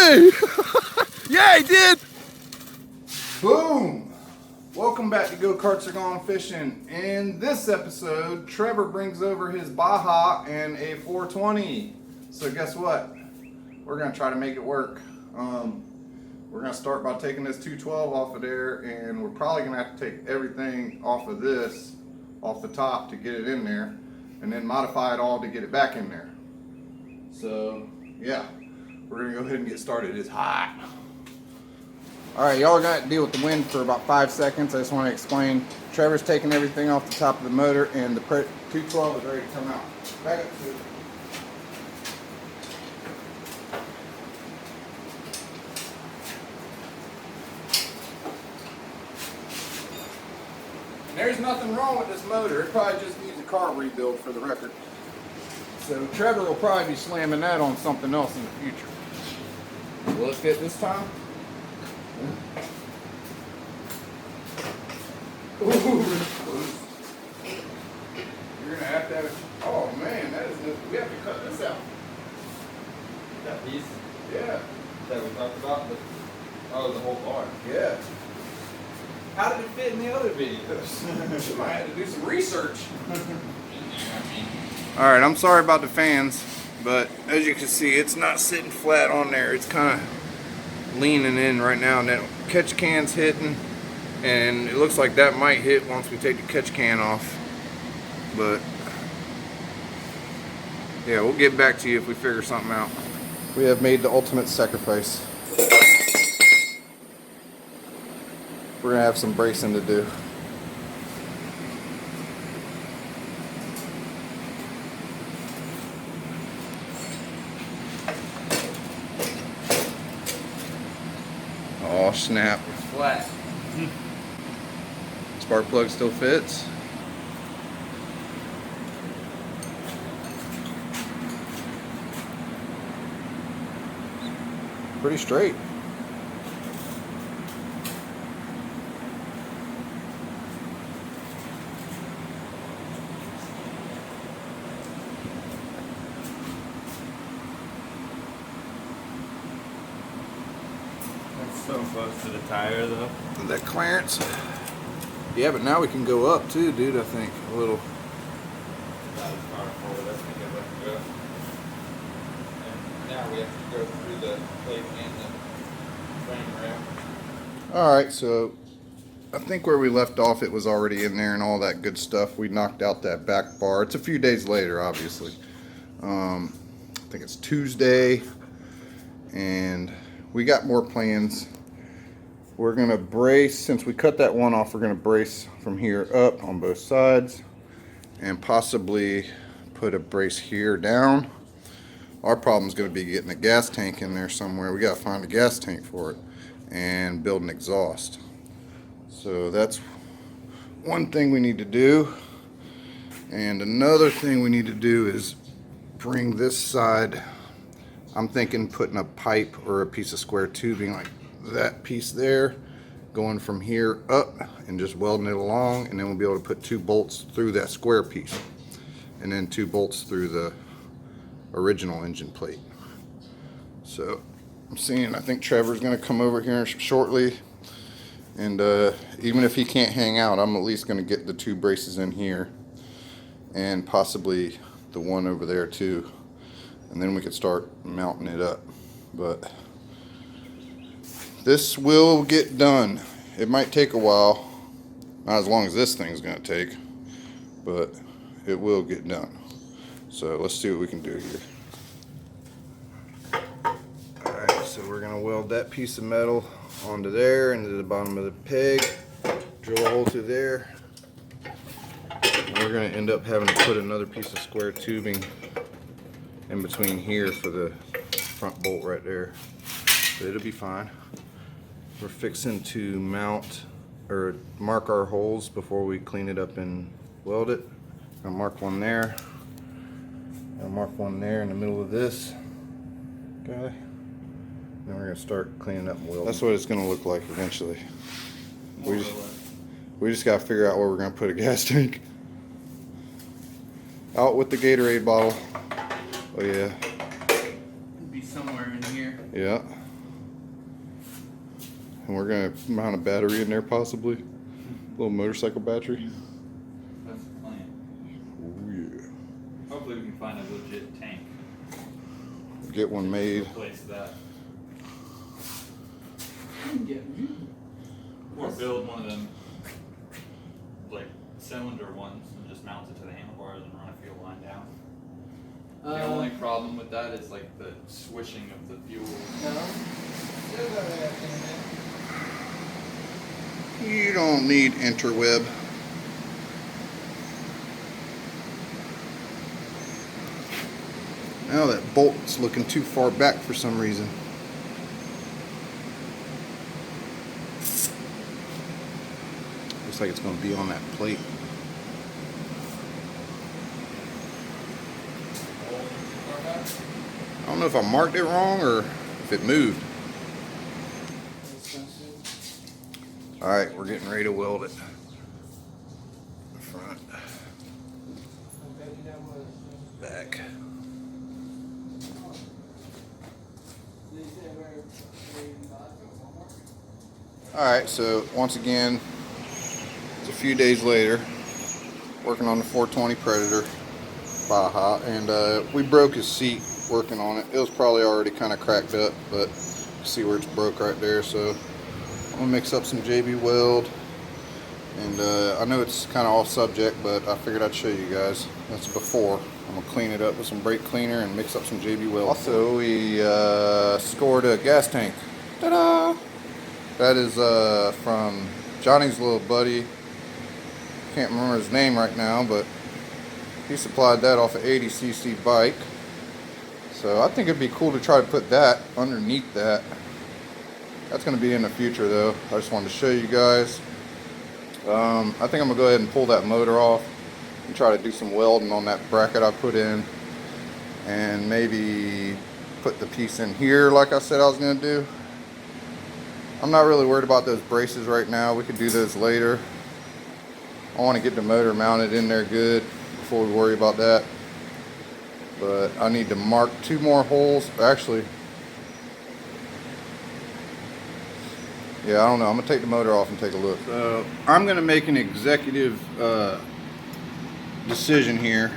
me! Yeah, he did! Boom! Welcome back to Go Karts Are Gone Fishing. In this episode, Trevor brings over his Baja and a 420. So guess what? We're gonna try to make it work. We're gonna start by taking this 212 off of there, and we're probably gonna have to take everything off of this, off the top to get it in there, and then modify it all to get it back in there. So yeah, we're gonna go ahead and get started. It's hot. All right, y'all got to deal with the wind for about 5 seconds. I just want to explain. Trevor's taking everything off the top of the motor, and the 212 is ready to come out. Back up to it. And there's nothing wrong with this motor. It probably just needs a carb rebuild for the record. So Trevor will probably be slamming that on something else in the future. Will it fit this time? Ooh, you're gonna have to have it. Oh man, that is. We have to cut this out. That piece Yeah. that we talked about? Oh, the whole bar. Yeah. How did it fit in the other videos? We might have to do some research. All right, I'm sorry about the fans, but as you can see, it's not sitting flat on there. It's kind of leaning in right now, and that catch can's hitting, and it looks like that might hit once we take the catch can off. But yeah, we'll get back to you if we figure something out. We have made the ultimate sacrifice. We're gonna have some bracing to do. Oh snap. It's flat. Spark plug still fits. Pretty straight. It's so close to the tire though. That clearance. Yeah, but now we can go up too, dude, I think. A little. Not as far forward as we can let it go. And now we have to go through the plate and the frame rail. Alright, so I think where we left off, it was already in there and all that good stuff. We knocked out that back bar. It's a few days later, obviously. I think it's Tuesday, and we got more plans. We're gonna brace, since we cut that one off, we're gonna brace from here up on both sides and possibly put a brace here down. Our problem is gonna be getting a gas tank in there somewhere. We gotta find a gas tank for it and build an exhaust. So that's one thing we need to do. And another thing we need to do is bring this side. I'm thinking putting a pipe or a piece of square tubing like that piece there, going from here up and just welding it along, and then we'll be able to put 2 bolts through that square piece and then 2 bolts through the original engine plate. So I think Trevor's gonna come over here shortly, and even if he can't hang out, I'm at least gonna get the 2 braces in here and possibly the one over there too, and then we could start mounting it up. But this will get done. It might take a while, not as long as this thing's gonna take, but it will get done. So let's see what we can do here. Alright, so we're gonna weld that piece of metal onto there, into the bottom of the peg, drill a hole through there. And we're gonna end up having to put another piece of square tubing in between here for the front bolt right there. But it'll be fine. We're fixing to mount or mark our holes before we clean it up and weld it. I'll mark one there. I'll mark one there in the middle of this guy. Then we're gonna start cleaning up and welding. That's what it's gonna look like eventually. We just gotta figure out where we're gonna put a gas tank. Out with the Gatorade bottle. Oh yeah. It'd be somewhere in here. Yeah. And we're gonna mount a battery in there possibly. A little motorcycle battery. That's the plan. Oh yeah. Hopefully we can find a legit tank. Get one made. Replace that. Get me. Or build one of them, like, cylinder ones and just mount it to the handlebars and run a fuel line down. The only problem with that is, like, the swishing of the fuel. No. Still got that thing there. You don't need interweb. Now that bolt's looking too far back for some reason. Looks like it's going to be on that plate. I don't know if I marked it wrong or if it moved. Alright, we're getting ready to weld it. The front, back. Alright, so once again, it's a few days later, working on the 420 Predator Baja, and we broke his seat working on it. It was probably already kind of cracked up, but you see where it's broke right there, so I'm gonna mix up some JB Weld, and I know it's kind of off subject, but I figured I'd show you guys. That's before. I'm gonna clean it up with some brake cleaner and mix up some JB Weld. Also, we scored a gas tank. Ta-da! That is from Johnny's little buddy. Can't remember his name right now, but he supplied that off an 80cc bike. So I think it'd be cool to try to put that underneath that. That's going to be in the future though. I just wanted to show you guys. I think I'm going to go ahead and pull that motor off and try to do some welding on that bracket I put in. And maybe put the piece in here like I said I was going to do. I'm not really worried about those braces right now. We could do those later. I want to get the motor mounted in there good before we worry about that. But I need to mark 2 more holes. Actually, yeah, I don't know. I'm going to take the motor off and take a look. So I'm going to make an executive decision here.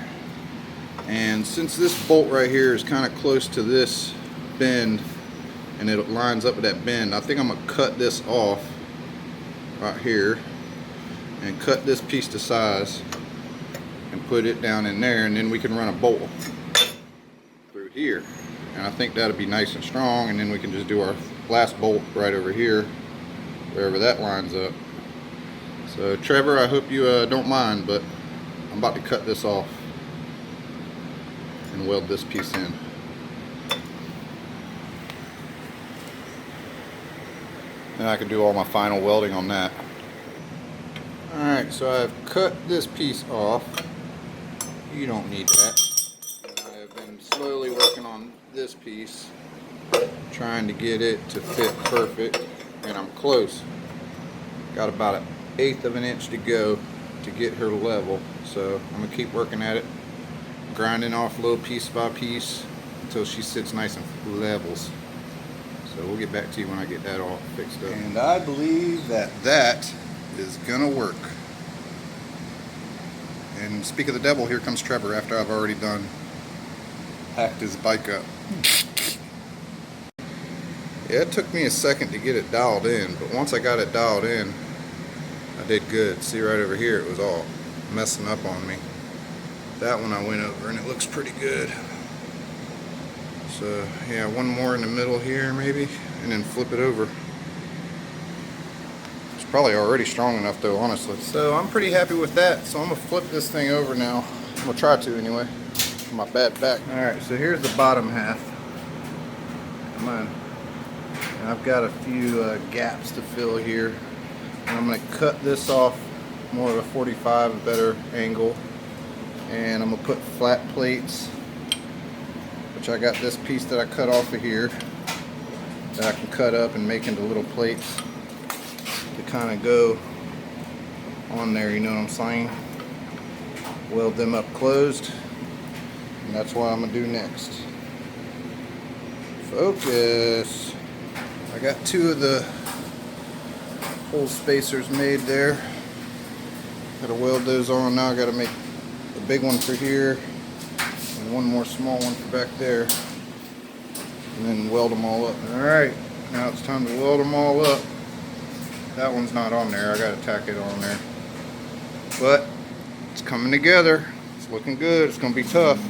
And since this bolt right here is kind of close to this bend, and it lines up with that bend, I think I'm going to cut this off right here and cut this piece to size and put it down in there, and then we can run a bolt through here, and I think that'll be nice and strong, and then we can just do our last bolt right over here wherever that lines up. So Trevor, I hope you don't mind, but I'm about to cut this off and weld this piece in. Then I can do all my final welding on that. Alright, so I've cut this piece off. You don't need that. And I have been slowly working on this piece, trying to get it to fit perfect, and I'm close. Got about 1/8 of an inch to go to get her level, so I'm going to keep working at it, grinding off little piece by piece until she sits nice and levels. So we'll get back to you when I get that all fixed up. And I believe that that is gonna work. And speak of the devil, here comes Trevor after I've already done packed his bike up. Yeah, it took me a second to get it dialed in, but once I got it dialed in, I did good. See right over here, it was all messing up on me. That one I went over and it looks pretty good. So yeah, one more in the middle here maybe, and then flip it over. It's probably already strong enough though, honestly. So I'm pretty happy with that. So I'm gonna flip this thing over now. I'm gonna try to anyway. My bad back. Alright, so here's the bottom half. Come on. And I've got a few gaps to fill here. And I'm gonna cut this off more of a 45, a better angle. And I'm gonna put flat plates, which I got this piece that I cut off of here that I can cut up and make into little plates to kind of go on there, you know what I'm saying? Weld them up closed, and that's what I'm gonna do next. Focus. I got 2 of the hole spacers made there. Gotta weld those on. Now I gotta make a big one for here and one more small one for back there, and then weld them all up. Alright, now it's time to weld them all up. That one's not on there. I gotta tack it on there. But it's coming together. It's looking good. It's gonna be tough.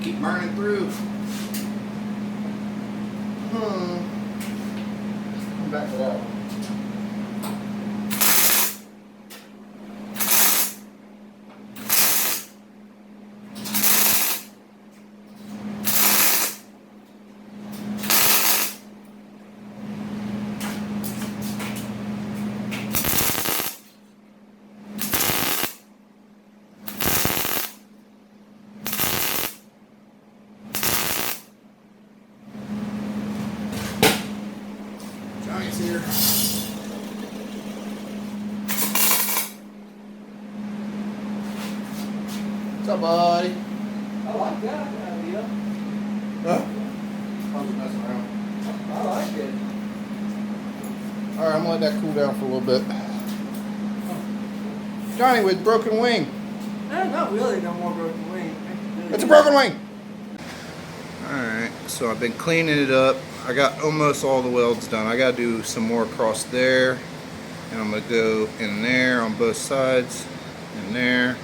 Keep burning through. Come back to that one. Johnny's here. What's up, buddy? I like that idea. Huh? I'm just messing around. I like it. Alright, I'm gonna let that cool down for a little bit. Johnny with broken wing. Not really, no more broken wing. It's a broken wing! Alright, so I've been cleaning it up. I got almost all the welds done. I gotta do some more across there. And I'm gonna go in there on both sides. In there.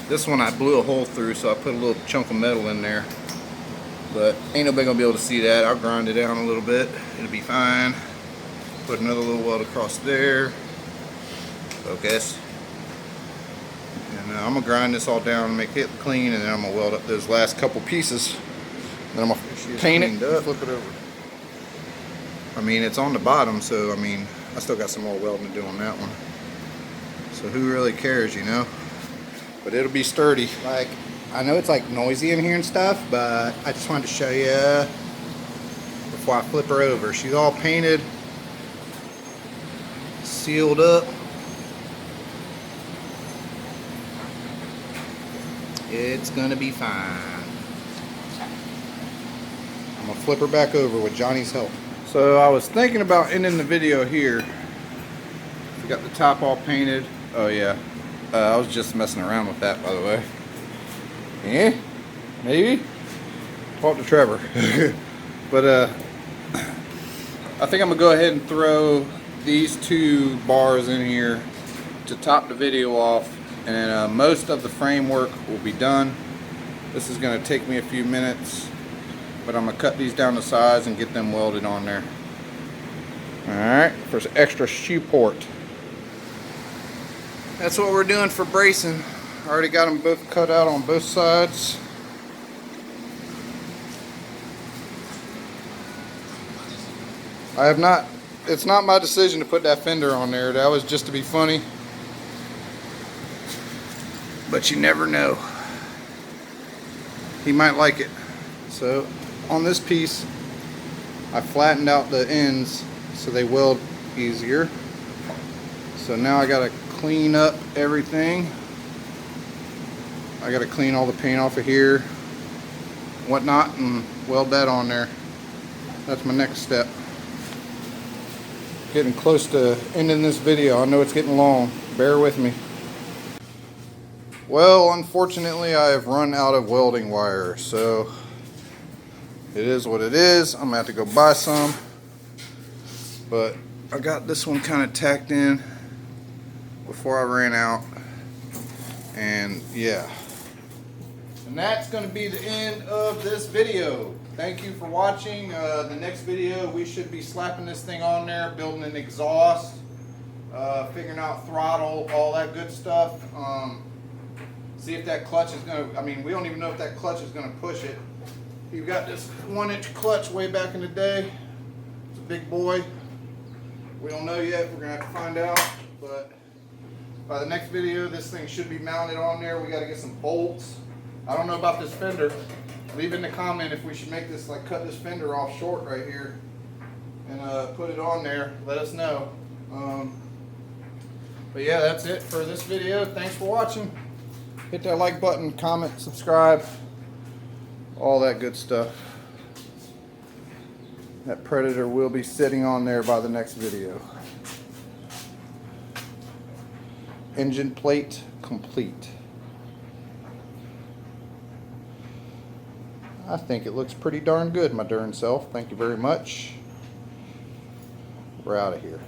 This one I blew a hole through, so I put a little chunk of metal in there. But ain't nobody gonna be able to see that. I'll grind it down a little bit. It'll be fine. Put another little weld across there. Focus. And I'm gonna grind this all down and make it clean, and then I'm gonna weld up those last couple pieces. Then I'm gonna paint it, flip it over. I mean, it's on the bottom, so I mean, I still got some more welding to do on that one. So who really cares, you know? But it'll be sturdy. Like, I know it's like noisy in here and stuff, but I just wanted to show you before I flip her over. She's all painted, sealed up. It's gonna be fine. I'm gonna flip her back over with Johnny's help. So I was thinking about ending the video here. We got the top all painted. Oh yeah, I was just messing around with that, by the way. Yeah, maybe. Talk to Trevor. But I think I'm gonna go ahead and throw these two bars in here to top the video off, and most of the framework will be done. This is gonna take me a few minutes, but I'm gonna cut these down to size and get them welded on there. Alright, for some extra shoe port. That's what we're doing for bracing. I already got them both cut out on both sides. I have not, it's not my decision to put that fender on there. That was just to be funny. But you never know. He might like it. So on this piece, I flattened out the ends so they weld easier. So now I gotta clean up everything. I gotta clean all the paint off of here, whatnot, and weld that on there. That's my next step. Getting close to ending this video. I know it's getting long. Bear with me. Well, unfortunately, I have run out of welding wire, so it is what it is. I'm gonna have to go buy some, but I got this one kind of tacked in before I ran out. And yeah. And that's going to be the end of this video. Thank you for watching. The next video, we should be slapping this thing on there, building an exhaust, figuring out throttle, all that good stuff. See if that clutch is going to, I mean, we don't even know if that clutch is going to push it. You've got this 1-inch clutch way back in the day. It's a big boy. We don't know yet. We're going to have to find out. But by the next video, this thing should be mounted on there. We got to get some bolts. I don't know about this fender. Leave in the comment if we should make this, like cut this fender off short right here and put it on there. Let us know. But yeah, that's it for this video. Thanks for watching. Hit that like button, comment, subscribe, all that good stuff. That Predator will be sitting on there by the next video. Engine plate complete. I think it looks pretty darn good, my darn self. Thank you very much. We're out of here.